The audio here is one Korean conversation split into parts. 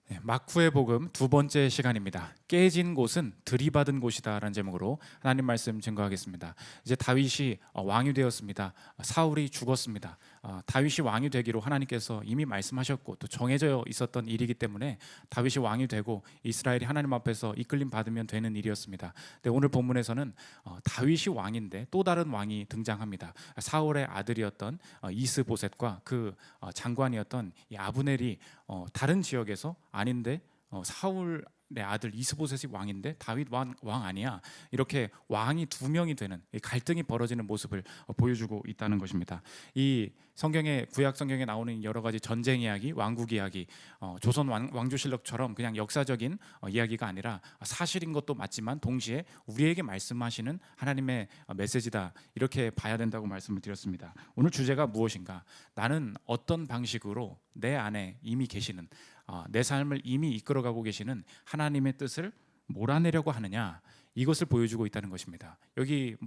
네, 마쿠의 복음 두 번째 시간입니다. 깨진 곳은 들이받은 곳이다라는 제목으로 하나님 말씀 증거하겠습니다. 이제 다윗이 왕이 되었습니다. 사울이 죽었습니다. 다윗이 왕이 되기로 하나님께서 이미 말씀하셨고 또 정해져 있었던 일이기 때문에 다윗이 왕이 되고 이스라엘이 하나님 앞에서 이끌림 받으면 되는 일이었습니다. 근데 오늘 본문에서는 다윗이 왕인데 또 다른 왕이 등장합니다. 사울의 아들이었던 이스보셋과 그 장관이었던 이 아브넬이 다른 지역에서 아닌데 사울의 아들 이스보셋이 왕인데 다윗 왕 아니야, 이렇게 왕이 두 명이 되는 갈등이 벌어지는 모습을 보여주고 있다는 것입니다. 이 성경의 구약 성경에 나오는 여러 가지 전쟁 이야기, 왕국 이야기, 조선 왕조실록처럼 그냥 역사적인 이야기가 아니라 사실인 것도 맞지만 동시에 우리에게 말씀하시는 하나님의 메시지다, 이렇게 봐야 된다고 말씀을 드렸습니다. 오늘 주제가 무엇인가? 나는 어떤 방식으로 내 안에 이미 계시는, 내 삶을 이미 이끌어가고 계시는 하나님의 뜻을 몰아내려고 하느냐, 이것을 보여주고 있다는 것입니다. 여기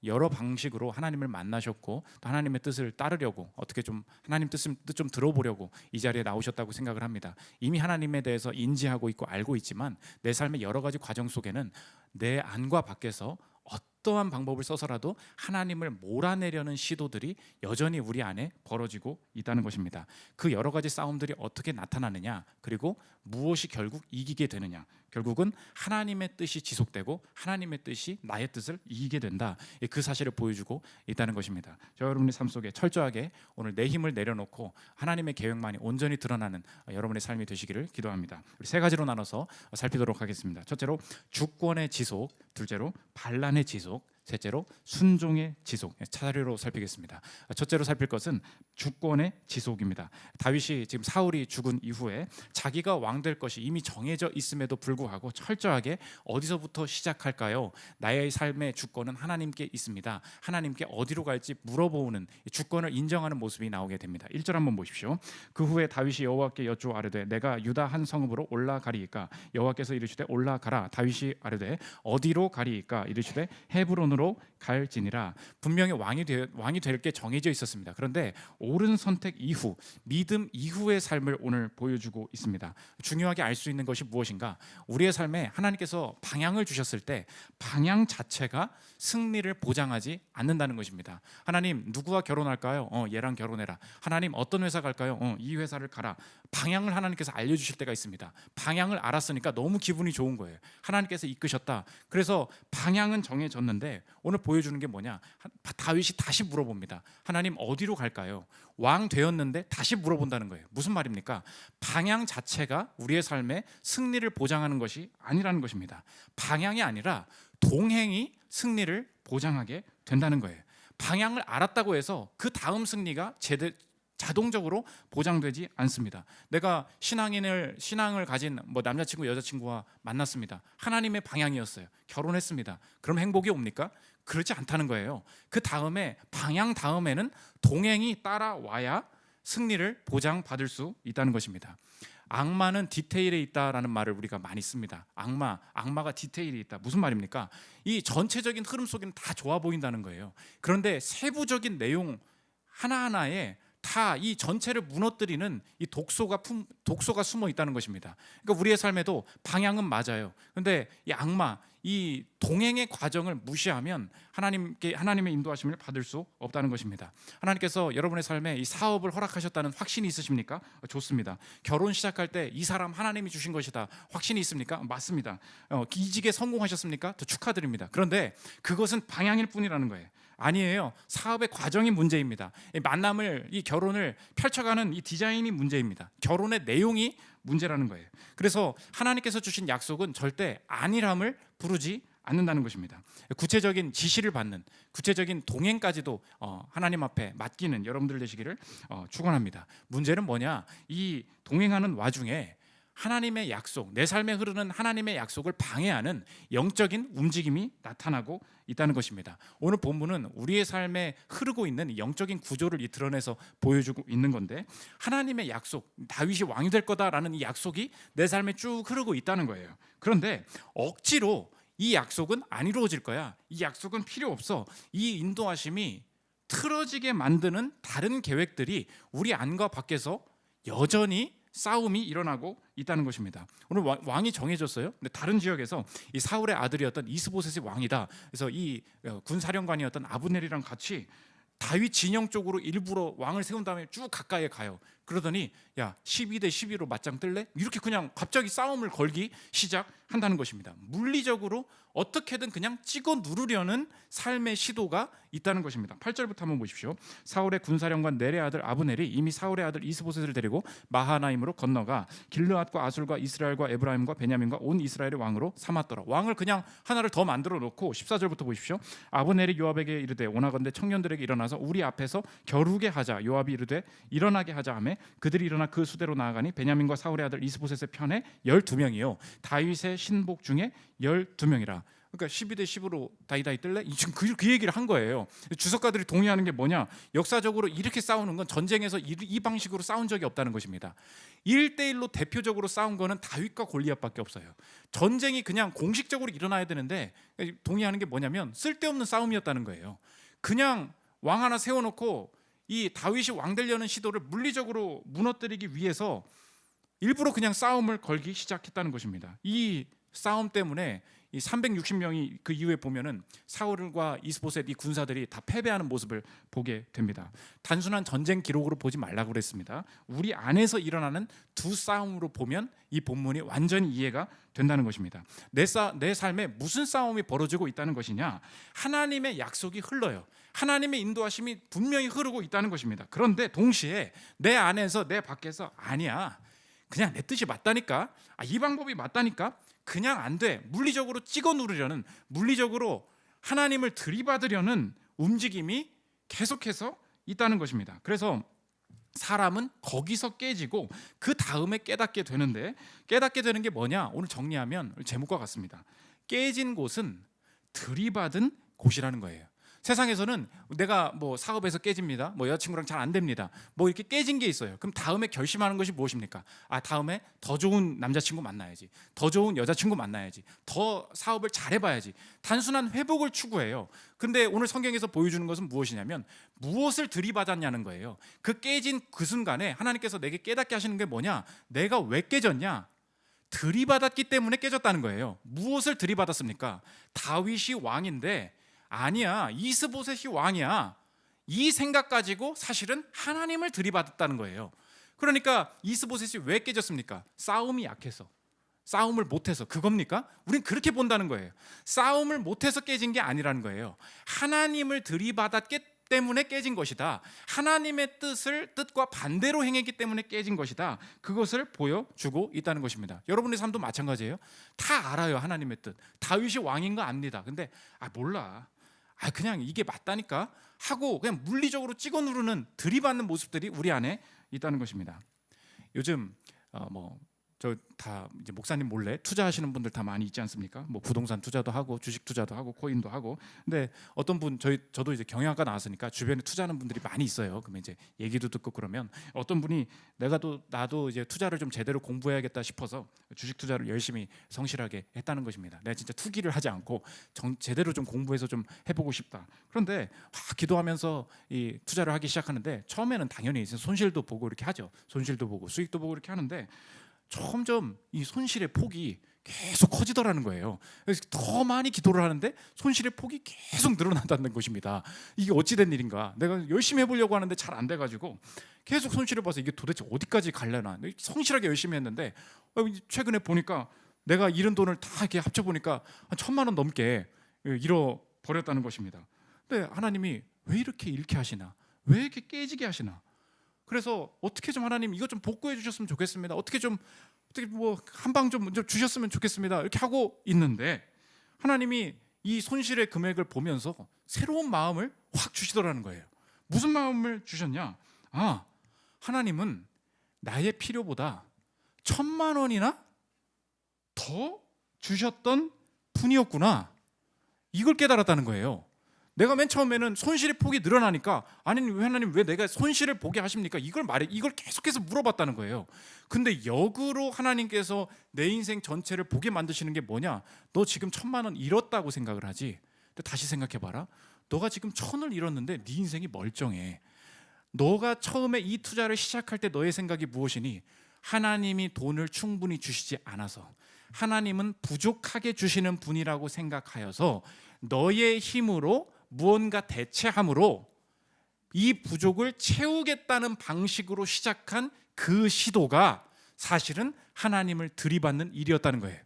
여러 방식으로 하나님을 만나셨고 또 하나님의 뜻을 따르려고, 어떻게 좀 하나님 뜻 좀 들어보려고 이 자리에 나오셨다고 생각을 합니다. 이미 하나님에 대해서 인지하고 있고 알고 있지만 내 삶의 여러 가지 과정 속에는 내 안과 밖에서 어떠한 방법을 써서라도 하나님을 몰아내려는 시도들이 여전히 우리 안에 벌어지고 있다는 것입니다. 그 여러 가지 싸움들이 어떻게 나타나느냐, 그리고 무엇이 결국 이기게 되느냐, 결국은 하나님의 뜻이 지속되고 하나님의 뜻이 나의 뜻을 이기게 된다, 그 사실을 보여주고 있다는 것입니다. 저 여러분의 삶 속에 철저하게 오늘 내 힘을 내려놓고 하나님의 계획만이 온전히 드러나는 여러분의 삶이 되시기를 기도합니다. 우리 세 가지로 나눠서 살피도록 하겠습니다. 첫째로 주권의 지속, 둘째로 반란의 지속, 셋째로 순종의 지속. 차례로 살피겠습니다. 첫째로 살필 것은 주권의 지속입니다. 다윗이 지금 사울이 죽은 이후에 자기가 왕 될 것이 이미 정해져 있음에도 불구하고 철저하게 어디서부터 시작할까요? 나의 삶의 주권은 하나님께 있습니다. 하나님께 어디로 갈지 물어보는, 주권을 인정하는 모습이 나오게 됩니다. 1절 한번 보십시오. 그 후에 다윗이 여호와께 여쭈어 아뢰되 내가 유다 한 성읍으로 올라가리이까? 여호와께서 이르시되 올라가라. 다윗이 아뢰되 어디로 가리이까? 이르시되 헤브론으로 갈지니라. 분명히 왕이 될 게 정해져 있었습니다. 그런데 옳은 선택 이후, 믿음 이후의 삶을 오늘 보여주고 있습니다. 중요하게 알 수 있는 것이 무엇인가? 우리의 삶에 하나님께서 방향을 주셨을 때 방향 자체가 승리를 보장하지 않는다는 것입니다. 하나님, 누구와 결혼할까요? 얘랑 결혼해라. 하나님, 어떤 회사 갈까요? 이 회사를 가라. 방향을 하나님께서 알려주실 때가 있습니다. 방향을 알았으니까 너무 기분이 좋은 거예요. 하나님께서 이끄셨다. 그래서 방향은 정해졌는데 오늘 보여주는 게 뭐냐? 다윗이 다시 물어봅니다. 하나님, 어디로 갈까요? 왕 되었는데 다시 물어본다는 거예요. 무슨 말입니까? 방향 자체가 우리의 삶에 승리를 보장하는 것이 아니라는 것입니다. 방향이 아니라 동행이 승리를 보장하게 된다는 거예요. 방향을 알았다고 해서 그 다음 승리가 자동적으로 보장되지 않습니다. 내가 신앙을 가진 남자친구 여자친구와 만났습니다. 하나님의 방향이었어요. 결혼했습니다. 그럼 행복이 옵니까? 그렇지 않다는 거예요. 그 다음에 방향 다음에는 동행이 따라와야 승리를 보장받을 수 있다는 것입니다. 악마는 디테일에 있다라는 말을 우리가 많이 씁니다. 악마가 디테일에 있다. 무슨 말입니까? 이 전체적인 흐름 속에는 다 좋아 보인다는 거예요. 그런데 세부적인 내용 하나하나에 다 이 전체를 무너뜨리는 이 독소가 숨어 있다는 것입니다. 그러니까 우리의 삶에도 방향은 맞아요. 그런데 이 악마, 이 동행의 과정을 무시하면 하나님의 인도하심을 받을 수 없다는 것입니다. 하나님께서 여러분의 삶에 이 사업을 허락하셨다는 확신이 있으십니까? 좋습니다. 결혼 시작할 때 이 사람 하나님이 주신 것이다. 확신이 있습니까? 맞습니다. 이직에 성공하셨습니까? 더 축하드립니다. 그런데 그것은 방향일 뿐이라는 거예요. 아니에요. 사업의 과정이 문제입니다. 이 결혼을 펼쳐가는 이 디자인이 문제입니다. 결혼의 내용이 문제라는 거예요. 그래서 하나님께서 주신 약속은 절대 안일함을 부르지 않는다는 것입니다. 구체적인 지시를 받는, 구체적인 동행까지도 하나님 앞에 맡기는 여러분들 되시기를 축원합니다. 문제는 뭐냐? 이 동행하는 와중에 하나님의 약속, 내 삶에 흐르는 하나님의 약속을 방해하는 영적인 움직임이 나타나고 있다는 것입니다. 오늘 본문은 우리의 삶에 흐르고 있는 영적인 구조를 드러내서 보여주고 있는 건데, 하나님의 약속, 다윗이 왕이 될 거다라는 이 약속이 내 삶에 쭉 흐르고 있다는 거예요. 그런데 억지로 이 약속은 안 이루어질 거야, 이 약속은 필요 없어, 이 인도하심이 틀어지게 만드는 다른 계획들이 우리 안과 밖에서 여전히 싸움이 일어나고 있다는 것입니다. 오늘 왕이 정해졌어요. 근데 다른 지역에서 이 사울의 아들이었던 이스보셋이 왕이다. 그래서 이 군사령관이었던 아브넬이랑 같이 다윗 진영 쪽으로 일부러 왕을 세운 다음에 쭉 가까이에 가요. 그러더니 야 12대 12로 맞짱 뜰래? 이렇게 그냥 갑자기 싸움을 걸기 시작한다는 것입니다. 물리적으로 어떻게든 그냥 찍어 누르려는 삶의 시도가 있다는 것입니다. 8절부터 한번 보십시오. 사울의 군사령관 넬의 아들 아브넬이 이미 사울의 아들 이스보셋을 데리고 마하나임으로 건너가 길르앗과 아술과 이스라엘과 에브라임과 베냐민과 온 이스라엘의 왕으로 삼았더라. 왕을 그냥 하나를 더 만들어 놓고 14절부터 보십시오. 아브넬이 요압에게 이르되 원하건대 청년들에게 일어나서 우리 앞에서 겨루게 하자. 요압이 이르되 일어나게 하자 하매 그들이 일어나 그 수대로 나아가니 베냐민과 사울의 아들 이스보셋의 편에 12명이요 다윗의 신복 중에 12명이라. 그러니까 12대 10으로 다이다이 뜰래? 지금 그 얘기를 한 거예요. 주석가들이 동의하는 게 뭐냐? 역사적으로 이렇게 싸우는 건 전쟁에서 이 방식으로 싸운 적이 없다는 것입니다. 1대1로 대표적으로 싸운 거는 다윗과 골리앗밖에 없어요. 전쟁이 그냥 공식적으로 일어나야 되는데 동의하는 게 뭐냐면 쓸데없는 싸움이었다는 거예요. 그냥 왕 하나 세워놓고 이 다윗이 왕 되려는 시도를 물리적으로 무너뜨리기 위해서 일부러 그냥 싸움을 걸기 시작했다는 것입니다. 이 싸움 때문에 이 360명이 그 이후에 보면은 사울과 이스보셋 이 군사들이 다 패배하는 모습을 보게 됩니다. 단순한 전쟁 기록으로 보지 말라고 그랬습니다. 우리 안에서 일어나는 두 싸움으로 보면 이 본문이 완전히 이해가 된다는 것입니다. 내 삶에 무슨 싸움이 벌어지고 있다는 것이냐? 하나님의 약속이 흘러요. 하나님의 인도하심이 분명히 흐르고 있다는 것입니다. 그런데 동시에 내 안에서 내 밖에서 아니야. 그냥 내 뜻이 맞다니까. 이 방법이 맞다니까. 그냥 안 돼. 물리적으로 찍어 누르려는, 물리적으로 하나님을 들이받으려는 움직임이 계속해서 있다는 것입니다. 그래서 사람은 거기서 깨지고 그 다음에 깨닫게 되는데, 깨닫게 되는 게 뭐냐? 오늘 정리하면 제목과 같습니다. 깨진 곳은 들이받은 곳이라는 거예요. 세상에서는 내가 뭐 사업에서 깨집니다. 뭐 여자친구랑 잘 안 됩니다. 뭐 이렇게 깨진 게 있어요. 그럼 다음에 결심하는 것이 무엇입니까? 다음에 더 좋은 남자친구 만나야지. 더 좋은 여자친구 만나야지. 더 사업을 잘해봐야지. 단순한 회복을 추구해요. 근데 오늘 성경에서 보여주는 것은 무엇이냐면 무엇을 들이받았냐는 거예요. 그 깨진 그 순간에 하나님께서 내게 깨닫게 하시는 게 뭐냐? 내가 왜 깨졌냐? 들이받았기 때문에 깨졌다는 거예요. 무엇을 들이받았습니까? 다윗이 왕인데 아니야, 이스보셋이 왕이야. 이 생각 가지고 사실은 하나님을 들이받았다는 거예요. 그러니까 이스보셋이 왜 깨졌습니까? 싸움이 약해서, 싸움을 못해서. 그겁니까? 우린 그렇게 본다는 거예요. 싸움을 못해서 깨진 게 아니라는 거예요. 하나님을 들이받았기 때문에 깨진 것이다. 하나님의 뜻과 반대로 행했기 때문에 깨진 것이다. 그것을 보여주고 있다는 것입니다. 여러분의 삶도 마찬가지예요. 다 알아요, 하나님의 뜻. 다윗이 왕인 거 압니다. 근데 몰라. 그냥 이게 맞다니까 하고 그냥 물리적으로 찍어 누르는, 들이받는 모습들이 우리 안에 있다는 것입니다. 요즘 저 다 이제 목사님 몰래 투자하시는 분들 다 많이 있지 않습니까? 뭐 부동산 투자도 하고 주식 투자도 하고 코인도 하고. 근데 어떤 분, 저도 이제 경영학과 나왔으니까 주변에 투자하는 분들이 많이 있어요. 그러면 이제 얘기도 듣고 그러면 어떤 분이 나도 이제 투자를 좀 제대로 공부해야겠다 싶어서 주식 투자를 열심히 성실하게 했다는 것입니다. 내가 진짜 투기를 하지 않고 제대로 좀 공부해서 좀 해보고 싶다. 그런데 기도하면서 이 투자를 하기 시작하는데 처음에는 당연히 손실도 보고 이렇게 하죠. 손실도 보고 수익도 보고 이렇게 하는데 점점 이 손실의 폭이 계속 커지더라는 거예요. 그래서 더 많이 기도를 하는데 손실의 폭이 계속 늘어난다는 것입니다. 이게 어찌된 일인가? 내가 열심히 해보려고 하는데 잘 안 돼가지고 계속 손실을 봐서 이게 도대체 어디까지 가려나? 성실하게 열심히 했는데 최근에 보니까 내가 잃은 돈을 다 이렇게 합쳐보니까 한 1,000만 원 넘게 잃어버렸다는 것입니다. 근데 하나님이 왜 이렇게 잃게 하시나? 왜 이렇게 깨지게 하시나? 그래서 어떻게 좀 하나님 이것 좀 복구해 주셨으면 좋겠습니다. 어떻게 뭐 한 방 좀 주셨으면 좋겠습니다. 이렇게 하고 있는데 하나님이 이 손실의 금액을 보면서 새로운 마음을 확 주시더라는 거예요. 무슨 마음을 주셨냐? 하나님은 나의 필요보다 1,000만 원이나 더 주셨던 분이었구나. 이걸 깨달았다는 거예요. 내가 맨 처음에는 손실의 폭이 늘어나니까 하나님 왜 내가 손실을 보게 하십니까? 이걸 계속해서 물어봤다는 거예요. 근데 역으로 하나님께서 내 인생 전체를 보게 만드시는 게 뭐냐? 너 지금 1,000만 원 잃었다고 생각을 하지. 근데 다시 생각해봐라. 너가 지금 1,000을 잃었는데 네 인생이 멀쩡해. 너가 처음에 이 투자를 시작할 때 너의 생각이 무엇이니? 하나님이 돈을 충분히 주시지 않아서, 하나님은 부족하게 주시는 분이라고 생각하여서 너의 힘으로 무언가 대체함으로 이 부족을 채우겠다는 방식으로 시작한 그 시도가 사실은 하나님을 들이받는 일이었다는 거예요.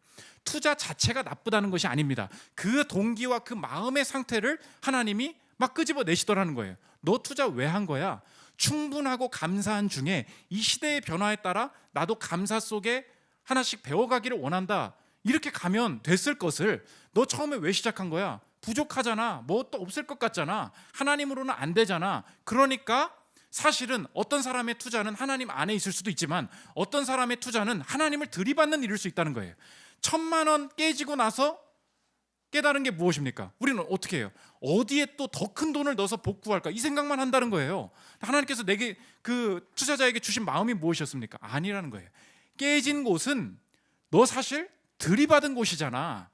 투자 자체가 나쁘다는 것이 아닙니다. 그 동기와 그 마음의 상태를 하나님이 막 끄집어내시더라는 거예요. 너 투자 왜 한 거야? 충분하고 감사한 중에 이 시대의 변화에 따라 나도 감사 속에 하나씩 배워가기를 원한다. 이렇게 가면 됐을 것을 너 처음에 왜 시작한 거야? 부족하잖아. 뭐 또 없을 것 같잖아. 하나님으로는 안 되잖아. 그러니까 사실은 어떤 사람의 투자는 하나님 안에 있을 수도 있지만 어떤 사람의 투자는 하나님을 들이받는 일일 수 있다는 거예요. 1,000만 원 깨지고 나서 깨달은 게 무엇입니까? 우리는 어떻게 해요? 어디에 또 더 큰 돈을 넣어서 복구할까? 이 생각만 한다는 거예요. 하나님께서 내게 그 투자자에게 주신 마음이 무엇이었습니까? 아니라는 거예요. 깨진 곳은 너 사실 들이받은 곳이잖아.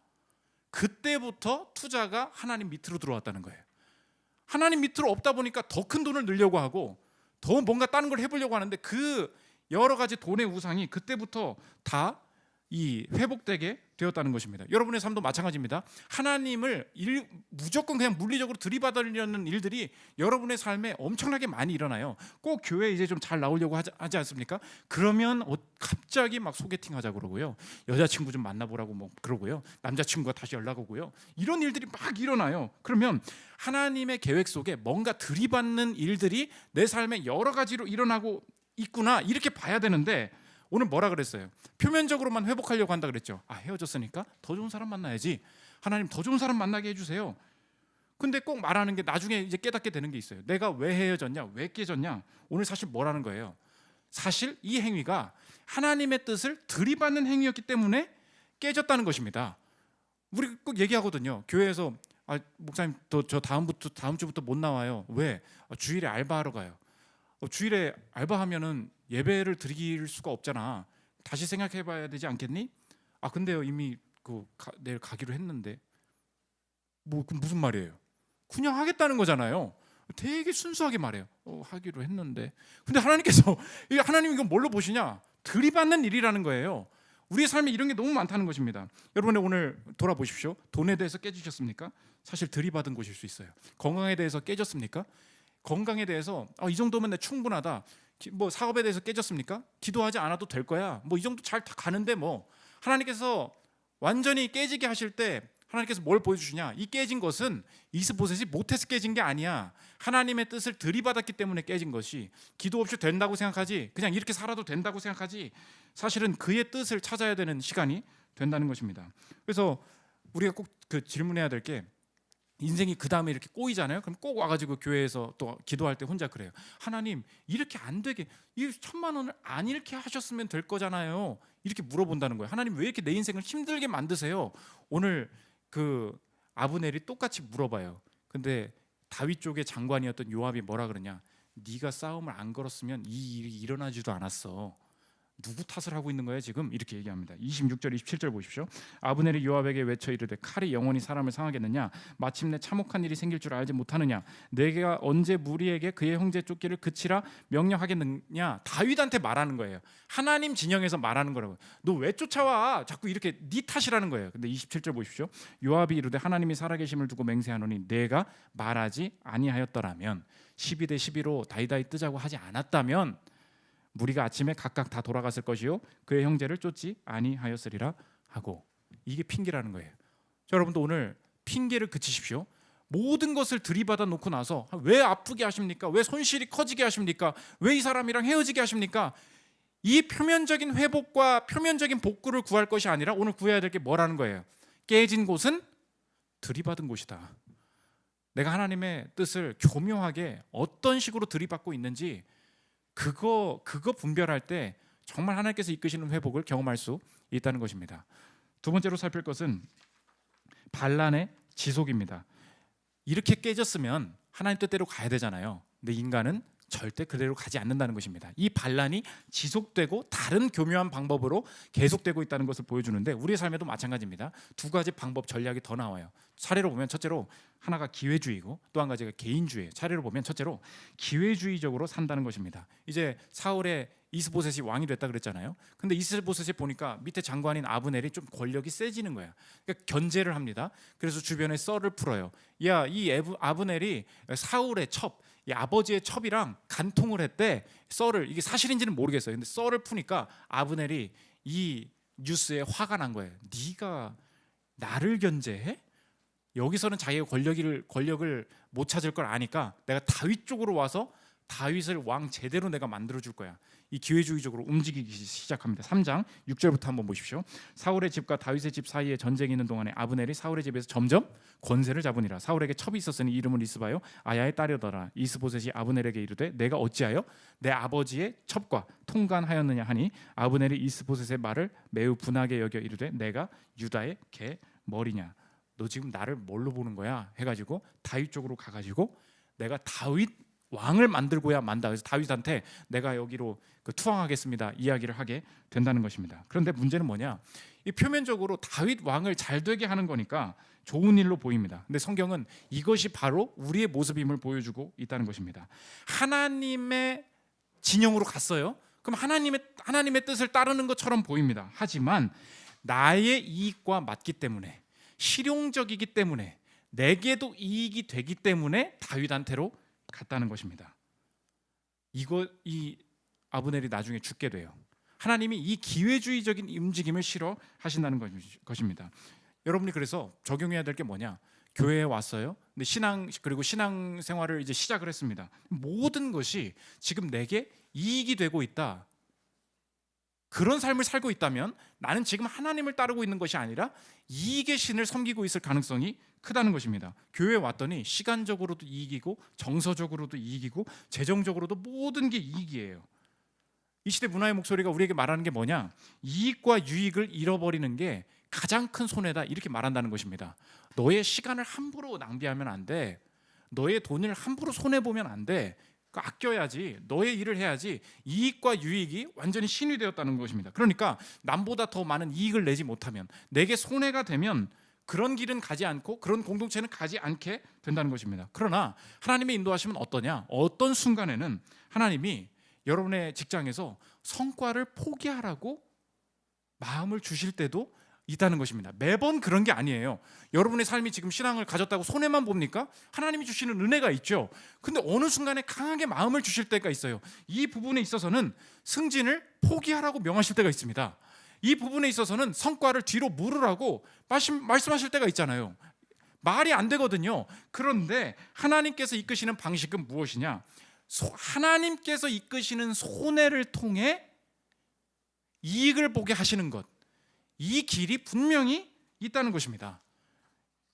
그때부터 투자가 하나님 밑으로 들어왔다는 거예요. 하나님 밑으로 없다 보니까 더 큰 돈을 넣으려고 하고 더 뭔가 다른 걸 해보려고 하는데 그 여러 가지 돈의 우상이 그때부터 다 이 회복되게 되었다는 것입니다. 여러분의 삶도 마찬가지입니다. 하나님을 무조건 그냥 물리적으로 들이받으려는 일들이 여러분의 삶에 엄청나게 많이 일어나요. 꼭 교회에 이제 좀 잘 나오려고 하지 않습니까? 그러면 갑자기 막 소개팅 하자 그러고요. 여자친구 좀 만나보라고 뭐 그러고요. 남자친구가 다시 연락 오고요. 이런 일들이 막 일어나요. 그러면 하나님의 계획 속에 뭔가 들이받는 일들이 내 삶에 여러 가지로 일어나고 있구나 이렇게 봐야 되는데 오늘 뭐라 그랬어요? 표면적으로만 회복하려고 한다 그랬죠. 헤어졌으니까 더 좋은 사람 만나야지. 하나님 더 좋은 사람 만나게 해주세요. 근데 꼭 말하는 게 나중에 이제 깨닫게 되는 게 있어요. 내가 왜 헤어졌냐? 왜 깨졌냐? 오늘 사실 뭐라는 거예요? 사실 이 행위가 하나님의 뜻을 들이받는 행위였기 때문에 깨졌다는 것입니다. 우리 꼭 얘기하거든요. 교회에서 목사님 저 다음 주부터 못 나와요. 왜? 주일에 알바하러 가요. 주일에 알바하면은 예배를 드릴 수가 없잖아. 다시 생각해봐야 되지 않겠니? 근데요 이미 내일 가기로 했는데 그럼 무슨 말이에요? 그냥 하겠다는 거잖아요. 되게 순수하게 말해요. 하기로 했는데. 근데 하나님께서 하나님 이거 뭘로 보시냐? 들이받는 일이라는 거예요. 우리의 삶에 이런 게 너무 많다는 것입니다. 여러분 오늘 돌아보십시오. 돈에 대해서 깨지셨습니까? 사실 들이받은 곳일 수 있어요. 건강에 대해서 깨졌습니까? 건강에 대해서 이 정도면 내 충분하다. 뭐 사업에 대해서 깨졌습니까? 기도하지 않아도 될 거야. 뭐 이 정도 잘 다 가는데 뭐 하나님께서 완전히 깨지게 하실 때 하나님께서 뭘 보여주시냐? 이 깨진 것은 이스보셋이 못해서 깨진 게 아니야. 하나님의 뜻을 들이받았기 때문에 깨진 것이 기도 없이 된다고 생각하지 그냥 이렇게 살아도 된다고 생각하지 사실은 그의 뜻을 찾아야 되는 시간이 된다는 것입니다. 그래서 우리가 꼭 질문해야 될 게 인생이 그 다음에 이렇게 꼬이잖아요. 그럼 꼭 와가지고 교회에서 또 기도할 때 혼자 그래요. 하나님 이렇게 안 되게 이 1,000만 원을 안 이렇게 하셨으면 될 거잖아요. 이렇게 물어본다는 거예요. 하나님 왜 이렇게 내 인생을 힘들게 만드세요? 오늘 아브넬이 똑같이 물어봐요. 근데 다윗 쪽의 장관이었던 요압이 뭐라 그러냐? 네가 싸움을 안 걸었으면 이 일이 일어나지도 않았어. 누구 탓을 하고 있는 거야 지금? 이렇게 얘기합니다. 26절 27절 보십시오. 아브넬이 요압에게 외쳐 이르되 칼이 영원히 사람을 상하겠느냐? 마침내 참혹한 일이 생길 줄 알지 못하느냐? 내가 언제 무리에게 그의 형제 쫓기를 그치라 명령하겠느냐? 다윗한테 말하는 거예요. 하나님 진영에서 말하는 거라고. 너 왜 쫓아와? 자꾸 이렇게 네 탓이라는 거예요. 근데 27절 보십시오. 요압이 이르되 하나님이 살아계심을 두고 맹세하노니 내가 말하지 아니하였더라면 12대 12로 다이다이 뜨자고 하지 않았다면 무리가 아침에 각각 다 돌아갔을 것이요 그의 형제를 쫓지 아니하였으리라 하고. 이게 핑계라는 거예요. 여러분도 오늘 핑계를 그치십시오. 모든 것을 들이받아 놓고 나서 왜 아프게 하십니까? 왜 손실이 커지게 하십니까? 왜 이 사람이랑 헤어지게 하십니까? 이 표면적인 회복과 표면적인 복구를 구할 것이 아니라 오늘 구해야 될 게 뭐라는 거예요? 깨진 곳은 들이받은 곳이다. 내가 하나님의 뜻을 교묘하게 어떤 식으로 들이받고 있는지 그거 분별할 때 정말 하나님께서 이끄시는 회복을 경험할 수 있다는 것입니다. 두 번째로 살필 것은 반란의 지속입니다. 이렇게 깨졌으면 하나님 뜻대로 가야 되잖아요. 근데 인간은 절대 그대로 가지 않는다는 것입니다. 이 반란이 지속되고 다른 교묘한 방법으로 계속되고 있다는 것을 보여주는데 우리의 삶에도 마찬가지입니다. 두 가지 방법 전략이 더 나와요. 차례로 보면 첫째로 하나가 기회주의고 또 한 가지가 개인주의예요. 차례로 보면 첫째로 기회주의적으로 산다는 것입니다. 이제 사울의 이스보셋이 왕이 됐다 그랬잖아요. 근데 이스보셋이 보니까 밑에 장관인 아브넬이 좀 권력이 세지는 거야. 그러니까 견제를 합니다. 그래서 주변에 썰을 풀어요. 야, 이 아브넬이 사울의 첩, 이 아버지의 첩이랑 간통을 했대. 썰을, 이게 사실인지는 모르겠어요. 근데 썰을 푸니까 아브넬이 이 뉴스에 화가 난 거예요. 네가 나를 견제해? 여기서는 자기가 권력을 못 찾을 걸 아니까 내가 다윗 쪽으로 와서 다윗을 왕 제대로 내가 만들어 줄 거야. 이 기회주의적으로 움직이기 시작합니다. 3장 6절부터 한번 보십시오. 사울의 집과 다윗의 집 사이에 전쟁이 있는 동안에 아브넬이 사울의 집에서 점점 권세를 잡으니라. 사울에게 첩이 있었으니 이름은 리스바요 아야의 딸이더라. 이스보셋이 아브넬에게 이르되 내가 어찌하여 내 아버지의 첩과 통간하였느냐 하니 아브넬이 이스보셋의 말을 매우 분하게 여겨 이르되 내가 유다의 개 머리냐. 너 지금 나를 뭘로 보는 거야? 해가지고 다윗 쪽으로 가가지고 내가 다윗 왕을 만들고야 만다. 그래서 다윗한테 내가 여기로 투항하겠습니다 이야기를 하게 된다는 것입니다. 그런데 문제는 뭐냐? 이 표면적으로 다윗 왕을 잘 되게 하는 거니까 좋은 일로 보입니다. 근데 성경은 이것이 바로 우리의 모습임을 보여주고 있다는 것입니다. 하나님의 진영으로 갔어요. 그럼 하나님의 뜻을 따르는 것처럼 보입니다. 하지만 나의 이익과 맞기 때문에, 실용적이기 때문에, 내게도 이익이 되기 때문에 다윗한테로 갔다는 것입니다. 이 아브넬이 나중에 죽게 돼요. 하나님이 이 기회주의적인 움직임을 싫어하신다는 것입니다. 여러분이 그래서 적용해야 될 게 뭐냐? 교회에 왔어요. 근데 그리고 신앙 생활을 이제 시작을 했습니다. 모든 것이 지금 내게 이익이 되고 있다. 그런 삶을 살고 있다면 나는 지금 하나님을 따르고 있는 것이 아니라 이익의 신을 섬기고 있을 가능성이 크다는 것입니다. 교회에 왔더니 시간적으로도 이익이고 정서적으로도 이익이고 재정적으로도 모든 게 이익이에요. 이 시대 문화의 목소리가 우리에게 말하는 게 뭐냐? 이익과 유익을 잃어버리는 게 가장 큰 손해다, 이렇게 말한다는 것입니다. 너의 시간을 함부로 낭비하면 안 돼. 너의 돈을 함부로 손해보면 안 돼. 아껴야지. 너의 일을 해야지. 이익과 유익이 완전히 신이 되었다는 것입니다. 그러니까 남보다 더 많은 이익을 내지 못하면, 내게 손해가 되면 그런 길은 가지 않고 그런 공동체는 가지 않게 된다는 것입니다. 그러나 하나님의 인도하시면 어떠냐? 어떤 순간에는 하나님이 여러분의 직장에서 성과를 포기하라고 마음을 주실 때도 있다는 것입니다. 매번 그런 게 아니에요. 여러분의 삶이 지금 신앙을 가졌다고 손해만 봅니까? 하나님이 주시는 은혜가 있죠. 근데 어느 순간에 강하게 마음을 주실 때가 있어요. 이 부분에 있어서는 승진을 포기하라고 명하실 때가 있습니다. 이 부분에 있어서는 성과를 뒤로 무르라고 말씀하실 때가 있잖아요. 말이 안 되거든요. 그런데 하나님께서 이끄시는 방식은 무엇이냐? 하나님께서 이끄시는 손해를 통해 이익을 보게 하시는 것, 이 길이 분명히 있다는 것입니다.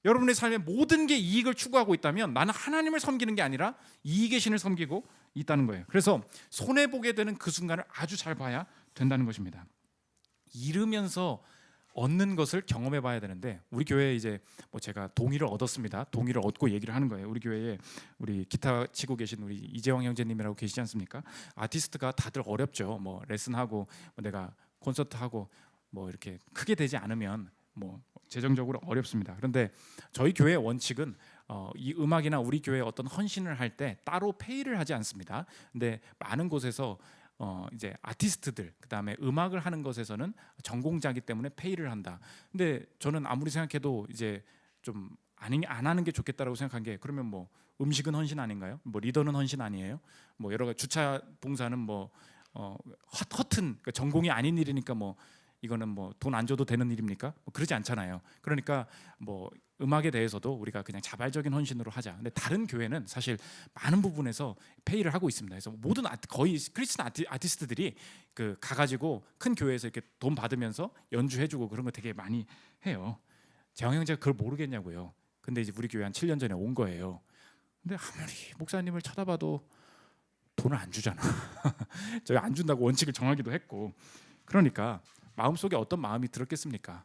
여러분의 삶에 모든 게 이익을 추구하고 있다면 나는 하나님을 섬기는 게 아니라 이익의 신을 섬기고 있다는 거예요. 그래서 손해보게 되는 그 순간을 아주 잘 봐야 된다는 것입니다. 잃으면서 얻는 것을 경험해 봐야 되는데, 우리 교회에 이제 제가 동의를 얻었습니다. 동의를 얻고 얘기를 하는 거예요. 우리 교회에 우리 기타 치고 계신 우리 이재왕 형제님이라고 계시지 않습니까? 아티스트가 다들 어렵죠. 레슨하고 내가 콘서트하고 이렇게 크게 되지 않으면 재정적으로 어렵습니다. 그런데 저희 교회의 원칙은 이 음악이나 우리 교회에 어떤 헌신을 할 때 따로 페이를 하지 않습니다. 근데 많은 곳에서 이제 아티스트들, 그다음에 음악을 하는 것에서는 전공자이기 때문에 페이를 한다. 근데 저는 아무리 생각해도 이제 좀 안 하는 게 좋겠다라고 생각한 게, 그러면 음식은 헌신 아닌가요? 리더는 헌신 아니에요? 여러 가지 주차 봉사는 허튼 그러니까 전공이 아닌 일이니까 이거는 돈 안 줘도 되는 일입니까? 그러지 않잖아요. 그러니까 음악에 대해서도 우리가 그냥 자발적인 헌신으로 하자. 근데 다른 교회는 사실 많은 부분에서 페이를 하고 있습니다. 그래서 모든 거의 크리스천 아티스트들이 가가지고 큰 교회에서 이렇게 돈 받으면서 연주해주고 그런 거 되게 많이 해요. 재왕 형제가 그걸 모르겠냐고요. 근데 이제 우리 교회 한 7년 전에 온 거예요. 근데 아무리 목사님을 쳐다봐도 돈을 안 주잖아. 저희 안 준다고 원칙을 정하기도 했고. 그러니까 마음속에 어떤 마음이 들었겠습니까?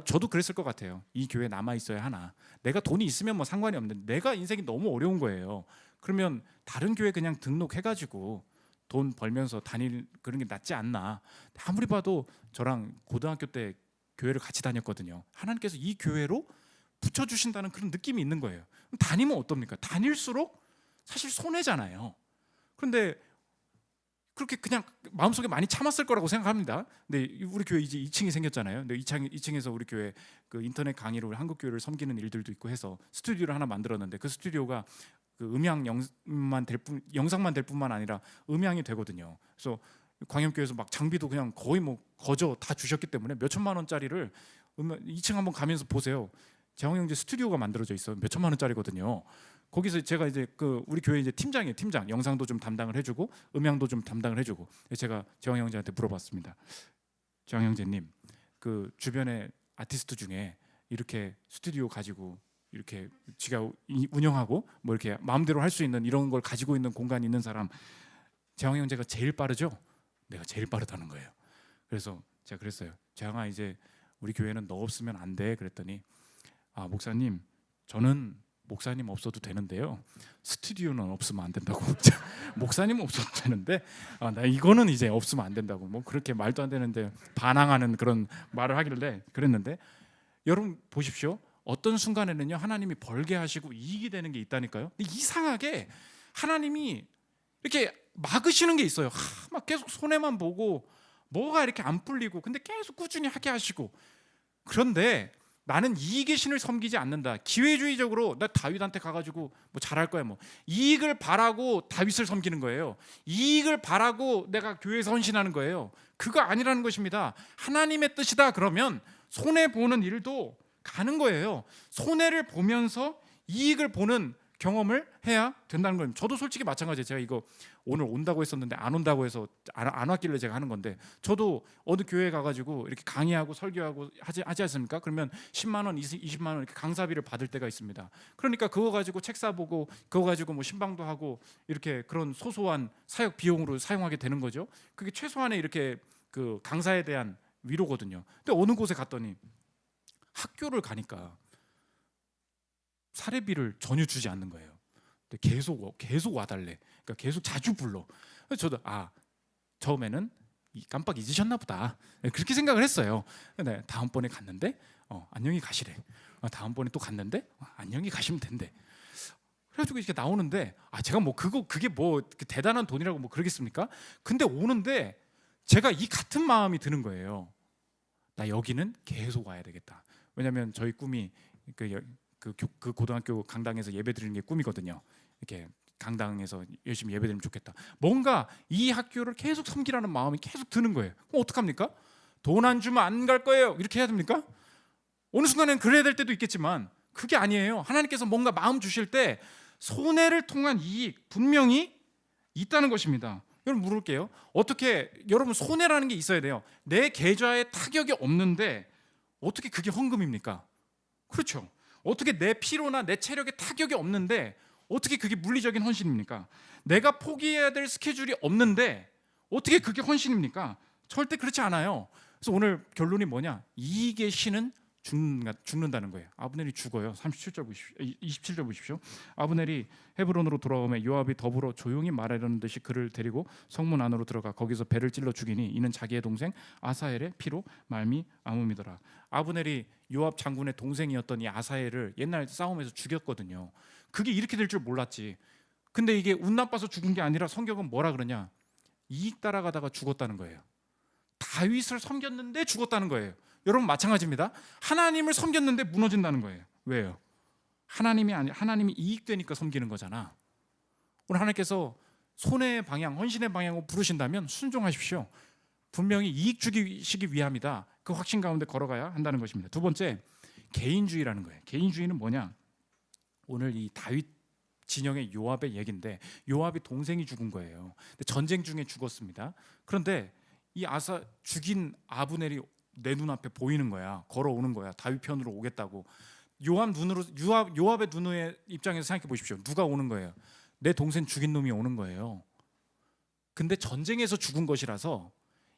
저도 그랬을 것 같아요. 이 교회에 남아 있어야 하나. 내가 돈이 있으면 상관이 없는데 내가 인생이 너무 어려운 거예요. 그러면 다른 교회 그냥 등록해가지고 돈 벌면서 다닐 그런 게 낫지 않나. 아무리 봐도 저랑 고등학교 때 교회를 같이 다녔거든요. 하나님께서 이 교회로 붙여주신다는 그런 느낌이 있는 거예요. 다니면 어떻습니까? 다닐수록 사실 손해잖아요. 그런데 그렇게 그냥 마음속에 많이 참았을 거라고 생각합니다. 근데 우리 교회 이제 2층이 생겼잖아요. 근데 2층에서 우리 교회 그 인터넷 강의로 한국 교회를 섬기는 일들도 있고 해서 스튜디오를 하나 만들었는데 그 스튜디오가 그 영상만 될 뿐만 아니라 음향이 되거든요. 그래서 광염교회에서 막 장비도 그냥 거의 뭐 거저 다 주셨기 때문에 몇 천만 원짜리를 2층 한번 가면서 보세요. 재홍 형제 스튜디오가 만들어져 있어요. 몇 천만 원짜리거든요. 거기서 제가 이제 그 우리 교회 이제 팀장이에요. 팀장. 영상도 좀 담당을 해주고 음향도 좀 담당을 해주고. 제가 재홍 형제한테 물어봤습니다. 재홍 형제님, 그 주변에 아티스트 중에 이렇게 스튜디오 가지고 이렇게 지가 운영하고 뭐 이렇게 마음대로 할 수 있는 이런 걸 가지고 있는 공간이 있는 사람, 재홍 형제가 제일 빠르죠? 내가 제일 빠르다는 거예요. 그래서 제가 그랬어요. 재홍아, 이제 우리 교회는 너 없으면 안 돼. 그랬더니 아, 목사님, 저는 목사님 없어도 되는데요, 스튜디오는 없으면 안 된다고. 목사님 없어도 되는데 나 이거는 이제 없으면 안 된다고. 뭐 그렇게 말도 안 되는데 반항하는 그런 말을 하길래 그랬는데, 여러분 보십시오. 어떤 순간에는요 하나님이 벌게 하시고 이익이 되는 게 있다니까요. 근데 이상하게 하나님이 이렇게 막으시는 게 있어요. 막 계속 손해만 보고 뭐가 이렇게 안 풀리고, 근데 계속 꾸준히 하게 하시고. 그런데 나는 이익의 신을 섬기지 않는다. 기회주의적으로 나 다윗한테 가가지고 뭐 잘할 거야, 뭐 이익을 바라고 다윗을 섬기는 거예요. 이익을 바라고 내가 교회에서 헌신하는 거예요. 그거 아니라는 것입니다. 하나님의 뜻이다 그러면 손해 보는 일도 가는 거예요. 손해를 보면서 이익을 보는 경험을 해야 된다는 겁니다. 저도 솔직히 마찬가지예요. 제가 이거 오늘 온다고 했었는데 안 온다고 해서 안 왔길래 제가 하는 건데, 저도 어느 교회에 가가지고 이렇게 강의하고 설교하고 하지 않습니까? 그러면 10만 원, 20만 원 이렇게 강사비를 받을 때가 있습니다. 그러니까 그거 가지고 책 사보고 그거 가지고 뭐 신방도 하고 이렇게 그런 소소한 사역 비용으로 사용하게 되는 거죠. 그게 최소한의 이렇게 그 강사에 대한 위로거든요. 근데 어느 곳에 갔더니 학교를 가니까 사례비를 전혀 주지 않는 거예요. 계속 와달래. 그러니까 계속 자주 불러. 그래서 저도 처음에는 깜빡 잊으셨나 보다 그렇게 생각을 했어요. 근데 다음번에 갔는데 안녕히 가시래. 다음번에 또 갔는데 안녕히 가시면 된대. 그래가지고 이렇게 나오는데 제가 뭐 그게 뭐 대단한 돈이라고 뭐 그러겠습니까? 근데 오는데 제가 이 같은 마음이 드는 거예요. 나 여기는 계속 와야 되겠다. 왜냐하면 저희 꿈이 그 고등학교 강당에서 예배 드리는 게 꿈이거든요. 이렇게 강당에서 열심히 예배 드리면 좋겠다. 뭔가 이 학교를 계속 섬기라는 마음이 계속 드는 거예요. 그럼 어떡합니까? 돈 안 주면 안 갈 거예요. 이렇게 해야 됩니까? 어느 순간엔 그래야 될 때도 있겠지만 그게 아니에요. 하나님께서 뭔가 마음 주실 때 손해를 통한 이익 분명히 있다는 것입니다. 여러분 물을게요. 어떻게 여러분 손해라는 게 있어야 돼요. 내 계좌에 타격이 없는데 어떻게 그게 헌금입니까? 그렇죠. 어떻게 내 피로나 내 체력에 타격이 없는데 어떻게 그게 물리적인 헌신입니까? 내가 포기해야 될 스케줄이 없는데 어떻게 그게 헌신입니까? 절대 그렇지 않아요. 그래서 오늘 결론이 뭐냐? 이익의 신은 죽는다는 거예요. 아브넬이 죽어요. 27절 보십시오. 아브넬이 헤브론으로 돌아오며 요압이 더불어 조용히 말하려는 듯이 그를 데리고 성문 안으로 들어가 거기서 배를 찔러 죽이니 이는 자기의 동생 아사엘의 피로 말미암음이더라. 아브넬이 요압 장군의 동생이었던 이 아사엘을 옛날 싸움에서 죽였거든요. 그게 이렇게 될 줄 몰랐지. 근데 이게 운 나빠서 죽은 게 아니라 성경은 뭐라 그러냐? 이익 따라가다가 죽었다는 거예요. 다윗을 섬겼는데 죽었다는 거예요. 여러분 마찬가지입니다. 하나님을 섬겼는데 무너진다는 거예요. 왜요? 하나님이 이익되니까 섬기는 거잖아. 오늘 하나님께서 손해의 방향, 헌신의 방향으로 부르신다면 순종하십시오. 분명히 이익 주시기 위함이다. 그 확신 가운데 걸어가야 한다는 것입니다. 두 번째, 개인주의라는 거예요. 개인주의는 뭐냐? 오늘 이 다윗 진영의 요압의 얘기인데 요압이 동생이 죽은 거예요. 전쟁 중에 죽었습니다. 그런데 이 죽인 아브넬이 내 눈앞에 보이는 거야. 걸어오는 거야. 다윗 편으로 오겠다고. 요압의 눈의 입장에서 생각해 보십시오. 누가 오는 거예요? 내 동생 죽인 놈이 오는 거예요. 근데 전쟁에서 죽은 것이라서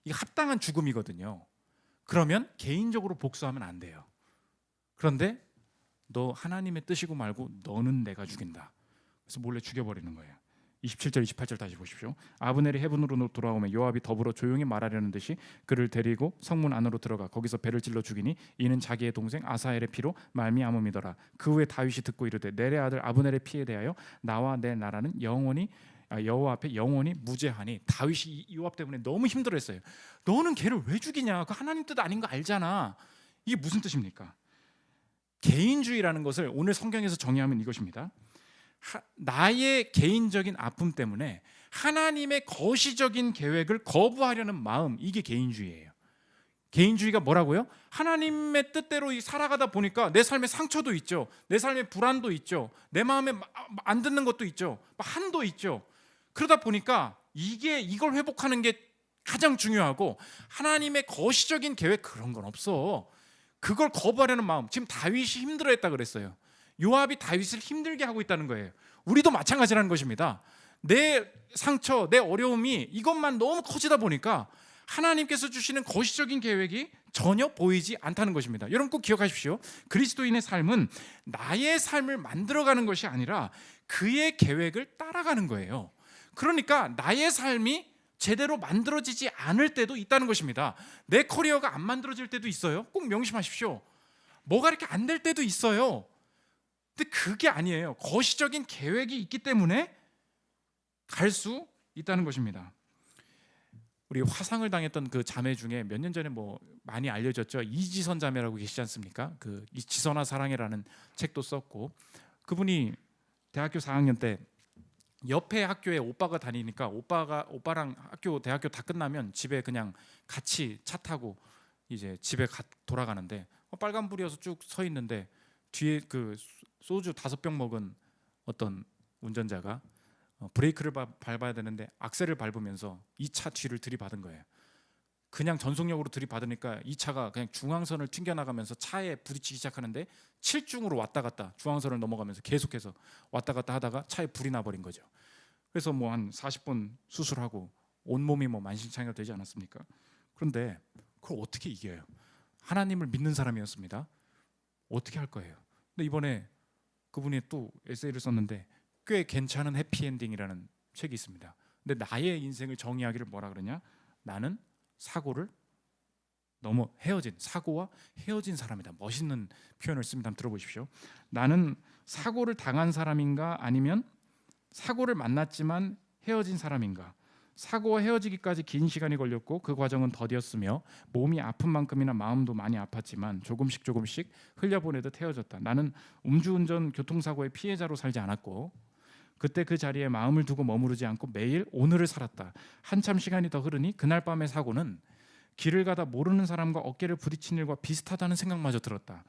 이게 합당한 죽음이거든요. 그러면 개인적으로 복수하면 안 돼요. 그런데 너 하나님의 뜻이고 말고 너는 내가 죽인다. 그래서 몰래 죽여버리는 거예요. 27절 28절 다시 보십시오. 아브넬이 헤브론으로 돌아오며 요압이 더불어 조용히 말하려는 듯이 그를 데리고 성문 안으로 들어가 거기서 배를 찔러 죽이니 이는 자기의 동생 아사엘의 피로 말미암음이더라. 그 후에 다윗이 듣고 이르되 내래 아들 아브넬의 피에 대하여 나와 내 나라는 영원히 여호와 앞에 영원히 무죄하니. 다윗이 요압 때문에 너무 힘들어했어요. 너는 걔를 왜 죽이냐? 그 하나님 뜻 아닌 거 알잖아. 이게 무슨 뜻입니까? 개인주의라는 것을 오늘 성경에서 정의하면 이것입니다. 나의 개인적인 아픔 때문에 하나님의 거시적인 계획을 거부하려는 마음, 이게 개인주의예요. 개인주의가 뭐라고요? 하나님의 뜻대로 살아가다 보니까 내 삶에 상처도 있죠. 내 삶에 불안도 있죠. 내 마음에 안 듣는 것도 있죠. 한도 있죠. 그러다 보니까 이걸 회복하는 게 가장 중요하고 하나님의 거시적인 계획 그런 건 없어. 그걸 거부하려는 마음. 지금 다윗이 힘들어했다 그랬어요. 요압이 다윗을 힘들게 하고 있다는 거예요. 우리도 마찬가지라는 것입니다. 내 상처, 내 어려움이 이것만 너무 커지다 보니까 하나님께서 주시는 거시적인 계획이 전혀 보이지 않다는 것입니다. 여러분 꼭 기억하십시오. 그리스도인의 삶은 나의 삶을 만들어가는 것이 아니라 그의 계획을 따라가는 거예요. 그러니까 나의 삶이 제대로 만들어지지 않을 때도 있다는 것입니다. 내 커리어가 안 만들어질 때도 있어요. 꼭 명심하십시오. 뭐가 이렇게 안 될 때도 있어요. 근데 그게 아니에요. 거시적인 계획이 있기 때문에 갈 수 있다는 것입니다. 우리 화상을 당했던 그 자매 중에 몇 년 전에 많이 알려졌죠. 이지선 자매라고 계시지 않습니까? 그 지선아 사랑해라는 책도 썼고, 그분이 대학교 4학년 때 옆에 학교에 오빠가 다니니까 오빠랑 대학교 다 끝나면 집에 그냥 같이 차 타고 이제 집에 돌아가는데 빨간불이어서 쭉 서 있는데 뒤에 그 소주 5병 먹은 어떤 운전자가 브레이크를 밟아야 되는데 악셀을 밟으면서 이 차 뒤를 들이받은 거예요. 그냥 전속력으로 들이받으니까 이 차가 그냥 중앙선을 튕겨나가면서 차에 부딪히기 시작하는데 7중으로 왔다 갔다 중앙선을 넘어가면서 계속해서 왔다 갔다 하다가 차에 불이 나버린 거죠. 그래서 한 40분 수술하고 온몸이 만신창이가 되지 않았습니까? 그런데 그걸 어떻게 이겨요? 하나님을 믿는 사람이었습니다. 어떻게 할 거예요? 근데 이번에 그분이 또 에세이를 썼는데 꽤 괜찮은 해피엔딩이라는 책이 있습니다. 근데 나의 인생을 정의하기를 뭐라 그러냐? 나는 사고와 헤어진 사람이다. 멋있는 표현을 씁니다. 한번 들어보십시오. 나는 사고를 당한 사람인가 아니면 사고를 만났지만 헤어진 사람인가? 사고와 헤어지기까지 긴 시간이 걸렸고 그 과정은 더디었으며 몸이 아픈 만큼이나 마음도 많이 아팠지만 조금씩 흘려보내듯 헤어졌다. 나는 음주운전 교통사고의 피해자로 살지 않았고 그때 그 자리에 마음을 두고 머무르지 않고 매일 오늘을 살았다. 한참 시간이 더 흐르니 그날 밤의 사고는 길을 가다 모르는 사람과 어깨를 부딪힌 일과 비슷하다는 생각마저 들었다.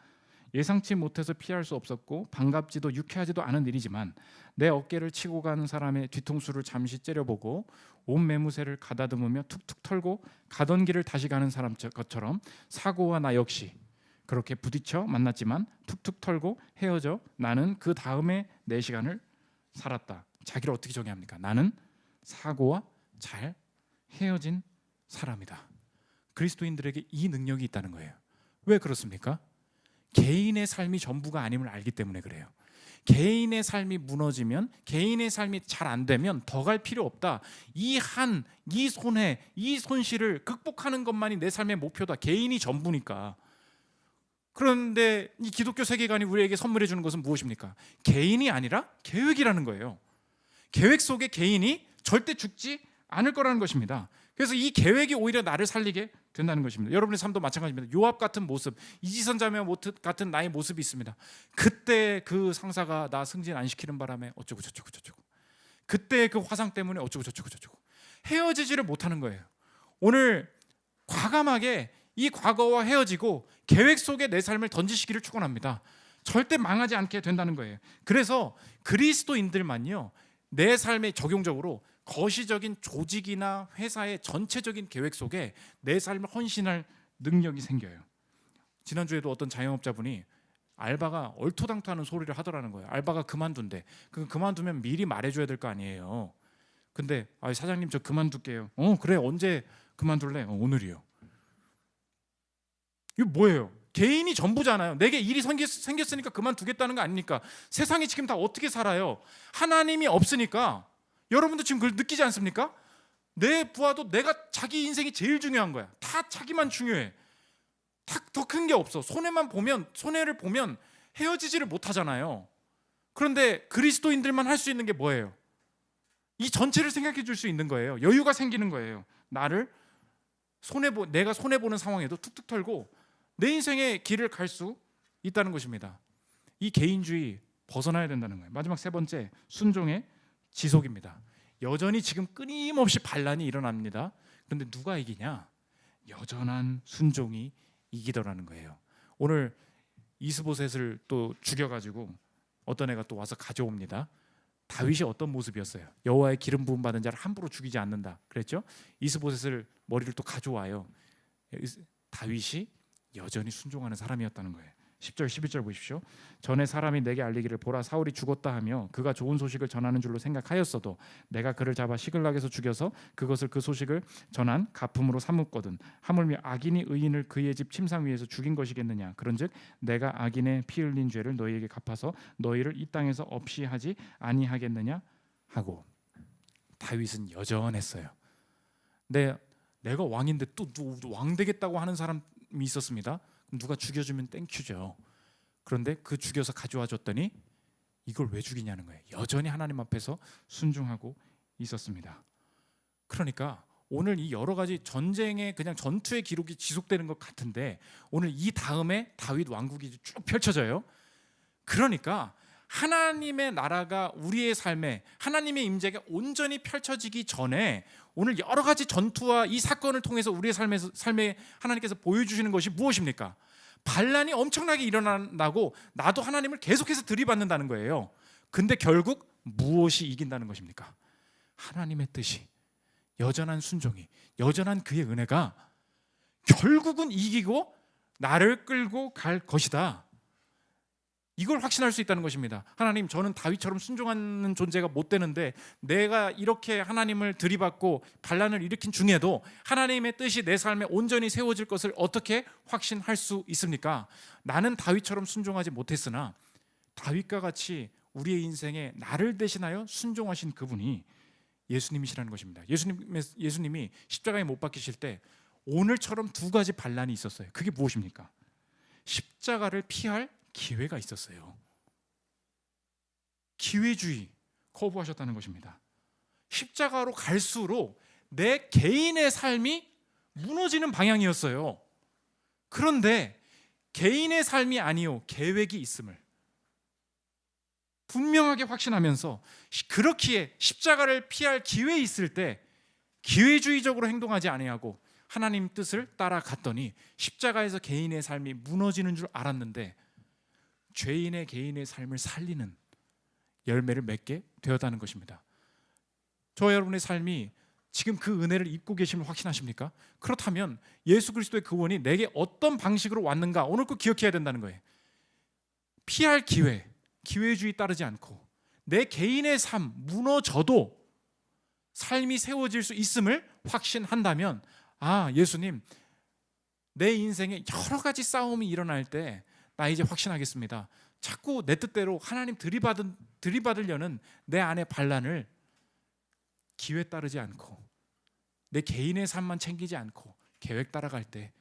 예상치 못해서 피할 수 없었고 반갑지도 유쾌하지도 않은 일이지만 내 어깨를 치고 간 사람의 뒤통수를 잠시 째려보고 온 매무새를 가다듬으며 툭툭 털고 가던 길을 다시 가는 사람 것처럼 사고와 나 역시 그렇게 부딪혀 만났지만 툭툭 털고 헤어져 나는 그 다음에 내 시간을 살았다. 자기를 어떻게 정의합니까? 나는 사고와 잘 헤어진 사람이다. 그리스도인들에게 이 능력이 있다는 거예요. 왜 그렇습니까? 개인의 삶이 전부가 아님을 알기 때문에 그래요. 개인의 삶이 무너지면, 개인의 삶이 잘 안 되면 더 갈 필요 없다. 이 손해, 이 손실을 극복하는 것만이 내 삶의 목표다. 개인이 전부니까. 그런데 이 기독교 세계관이 우리에게 선물해 주는 것은 무엇입니까? 개인이 아니라 계획이라는 거예요. 계획 속에 개인이 절대 죽지 않을 거라는 것입니다. 그래서 이 계획이 오히려 나를 살리게 된다는 것입니다. 여러분의 삶도 마찬가지입니다. 요압 같은 모습, 이지선 자매 같은 나의 모습이 있습니다. 그때 그 상사가 나 승진 안 시키는 바람에 어쩌고 저쩌고 그때 그 화상 때문에 어쩌고 저쩌고 헤어지지를 못하는 거예요. 오늘 과감하게 이 과거와 헤어지고 계획 속에 내 삶을 던지시기를 축원합니다. 절대 망하지 않게 된다는 거예요. 그래서 그리스도인들만요 내 삶에 적용적으로 거시적인 조직이나 회사의 전체적인 계획 속에 내 삶을 헌신할 능력이 생겨요. 지난주에도 어떤 자영업자분이 알바가 얼토당토하는 소리를 하더라는 거예요. 알바가 그만둔대. 그만두면 미리 말해줘야 될 거 아니에요. 근데 사장님 저 그만둘게요. 그래 언제 그만둘래? 오늘이요. 이거 뭐예요? 개인이 전부잖아요. 내게 일이 생겼으니까 그만두겠다는 거 아닙니까? 세상이 지금 다 어떻게 살아요? 하나님이 없으니까. 여러분도 지금 그걸 느끼지 않습니까? 내 부하도 내가 자기 인생이 제일 중요한 거야. 다 자기만 중요해. 더 큰 게 없어. 손해를 보면 헤어지지를 못하잖아요. 그런데 그리스도인들만 할 수 있는 게 뭐예요? 이 전체를 생각해 줄 수 있는 거예요. 여유가 생기는 거예요. 내가 손해보는 상황에도 툭툭 털고 내 인생의 길을 갈 수 있다는 것입니다. 이 개인주의 벗어나야 된다는 거예요. 마지막 세 번째, 순종의 지속입니다. 여전히 지금 끊임없이 반란이 일어납니다. 그런데 누가 이기냐? 여전한 순종이 이기더라는 거예요. 오늘 이스보셋을 또 죽여가지고 어떤 애가 또 와서 가져옵니다. 다윗이 어떤 모습이었어요? 여호와의 기름 부음 받은 자를 함부로 죽이지 않는다 그랬죠? 이스보셋을 머리를 또 가져와요. 다윗이 여전히 순종하는 사람이었다는 거예요. 10절 11절 보십시오. 전에 사람이 내게 알리기를 보라 사울이 죽었다 하며 그가 좋은 소식을 전하는 줄로 생각하였어도 내가 그를 잡아 시글락에서 죽여서 그것을 그 소식을 전한 가품으로 삼았거든. 하물며 악인이 의인을 그의 집 침상 위에서 죽인 것이겠느냐. 그런즉 내가 악인의 피 흘린 죄를 너희에게 갚아서 너희를 이 땅에서 없이 하지 아니하겠느냐 하고. 다윗은 여전했어요. 내가 왕인데 또 왕 되겠다고 하는 사람이 있었습니다. 누가 죽여주면 땡큐죠. 그런데 그 죽여서 가져와 줬더니 이걸 왜 죽이냐는 거예요. 여전히 하나님 앞에서 순종하고 있었습니다. 그러니까 오늘 이 여러 가지 전쟁의 그냥 전투의 기록이 지속되는 것 같은데 오늘 이 다음에 다윗 왕국이 쭉 펼쳐져요. 그러니까 하나님의 나라가 우리의 삶에 하나님의 임재가 온전히 펼쳐지기 전에 오늘 여러 가지 전투와 이 사건을 통해서 우리의 삶에 하나님께서 보여주시는 것이 무엇입니까? 반란이 엄청나게 일어난다고 나도 하나님을 계속해서 들이받는다는 거예요. 근데 결국 무엇이 이긴다는 것입니까? 하나님의 뜻이, 여전한 순종이, 여전한 그의 은혜가 결국은 이기고 나를 끌고 갈 것이다. 이걸 확신할 수 있다는 것입니다. 하나님, 저는 다윗처럼 순종하는 존재가 못 되는데 내가 이렇게 하나님을 들이받고 반란을 일으킨 중에도 하나님의 뜻이 내 삶에 온전히 세워질 것을 어떻게 확신할 수 있습니까? 나는 다윗처럼 순종하지 못했으나 다윗과 같이 우리의 인생에 나를 대신하여 순종하신 그분이 예수님이시라는 것입니다. 예수님이 십자가에 못 박히실 때 오늘처럼 두 가지 반란이 있었어요. 그게 무엇입니까? 십자가를 피할 기회가 있었어요. 기회주의 거부하셨다는 것입니다. 십자가로 갈수록 내 개인의 삶이 무너지는 방향이었어요. 그런데 개인의 삶이 아니요 계획이 있음을 분명하게 확신하면서 그렇기에 십자가를 피할 기회 있을 때 기회주의적으로 행동하지 아니하고 하나님 뜻을 따라갔더니 십자가에서 개인의 삶이 무너지는 줄 알았는데 죄인의 개인의 삶을 살리는 열매를 맺게 되었다는 것입니다. 저와 여러분의 삶이 지금 그 은혜를 입고 계심을 확신하십니까? 그렇다면 예수 그리스도의 구원이 내게 어떤 방식으로 왔는가 오늘 꼭 기억해야 된다는 거예요. 피할 기회, 기회주의 따르지 않고 내 개인의 삶 무너져도 삶이 세워질 수 있음을 확신한다면 예수님, 내 인생에 여러 가지 싸움이 일어날 때 나 이제 확신하겠습니다. 자꾸 내 뜻대로 하나님 들이받으려는 내 안의 반란을 기회 따르지 않고 내 개인의 삶만 챙기지 않고 계획 따라갈 때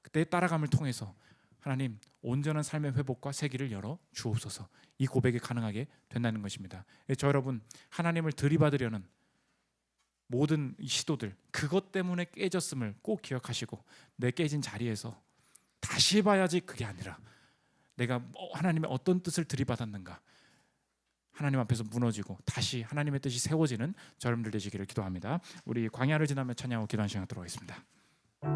그때의 따라감을 통해서 하나님 온전한 삶의 회복과 새길을 열어 주옵소서. 이 고백이 가능하게 된다는 것입니다. 저 여러분, 하나님을 들이받으려는 모든 이 시도들 그것 때문에 깨졌음을 꼭 기억하시고 내 깨진 자리에서 다시 봐야지 그게 아니라 내가 하나님의 어떤 뜻을 들이받았는가 하나님 앞에서 무너지고 다시 하나님의 뜻이 세워지는 저 여러분들 되시기를 기도합니다. 우리 광야를 지나며 찬양하고 기도하는 시간 들어가겠습니다.